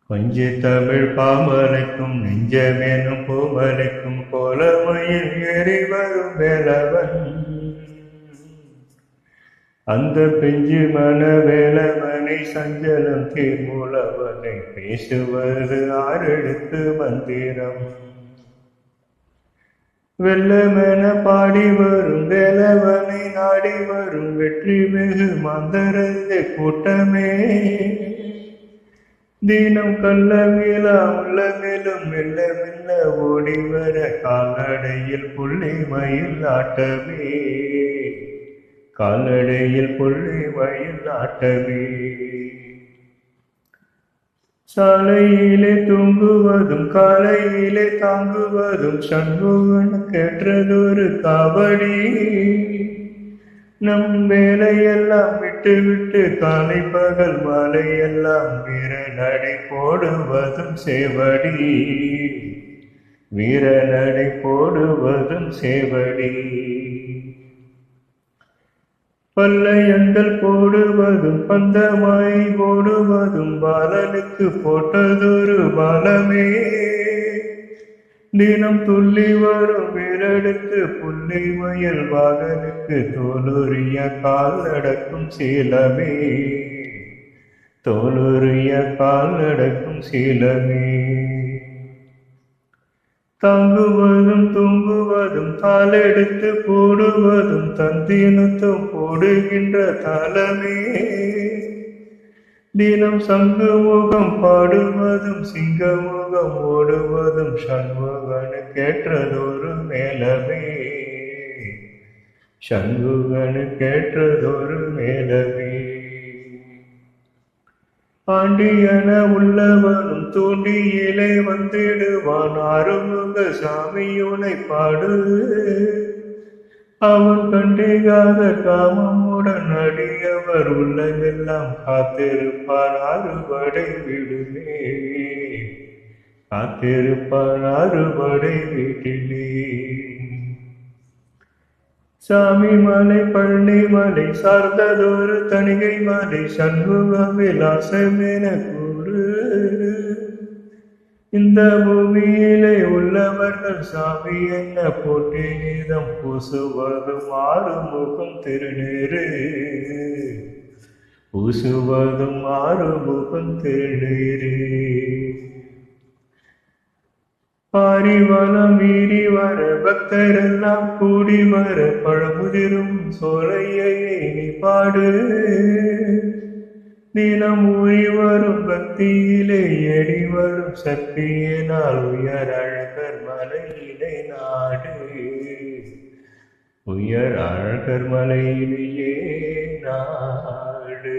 கொஞ்சி தமிழ் பாமலைக்கும் நெஞ்சமேனும் பூமலைக்கும் கோலமையில் ஏறி வரும் வேலவன் அந்த பிஞ்சு மன வேலவனை சஞ்சலம் தீர்மூலவனை பேசுவது ஆறெழுத்து மந்திரம் வெள்ளமென பாடி வரும் வேலவனை நாடி வரும் வெற்றி வெகு மந்தரது கூட்டமே தினம் கள்ளமிலா உள்ளமிலும் மெல்ல மெல்ல ஓடி வர கால்நடையில் புள்ளி மயில் ஆட்டமே கால்நடையில் புள்ளி மயில் ஆட்டமே சாலையிலே தூங்குவதும் காலையிலே தாங்குவதும் சண்முகன் கேட்டதொரு காவடி நம் வேலையெல்லாம் விட்டு விட்டு காலை பகல் மாலையெல்லாம் வீர நடை போடுவதும் சேவடி வீர நடை போடுவதும் சேவடி பல்லையங்கள் போடுவதும் பந்தமாய் போடுவதும் பாலனுக்கு போட்டதொரு பாலமே தினம் துள்ளி வரும் வீரடுக்கு புள்ளி மயில் வாகனுக்கு தோலுரிய கால் நடக்கும் சீலமே தோலுரிய கால் நடக்கும் சீலமே தாங்குவதும் தூங்குவதும் தாளெடுத்து போடுவதும் தந்தினத்தும் போடுகின்ற தாளமே தினம் சங்குமுகம் பாடுவதும் சிங்கமுகம் ஓடுவதும் சண்முகனு கேட்டதொரு மேலமே சண்முகனு கேட்டதொரு மேலமே பாண்டியன உள்ளவனும் தூண்டியிலே வந்திடுவான் ஆறுமுக சாமியுனை பாடு அவன் கண்டிகாத காமமுடன் அடியவர் உள்ளமெல்லாம் காத்திருப்பான் அறுபடை விடுமே காத்திருப்பான் அறுபடை வீட்டிலே சாமி மலை பழனி மலை சார்ந்ததொரு தணிகை மலை சண்முக விலாசமென கூறு இந்த பூமியிலே உள்ளவர்கள் சாமி என்ன போட்டி நீதம் பூசுவதும் ஆறுமுகம் திருநீரு பூசுவதும் ஆறுமுகம் திருநீரு பாரிவலம் மீறி வர பக்தரெல்லாம் கூடி வர பழமுதிரும் சோலையை நீ பாடு தினம் ஊறி வரும் பக்தியிலே ஏறி வரும் சக்தியினால் உயர் அழகர் மலையிலே நாடு உயர் அழகர் மலையிலேயே நாடு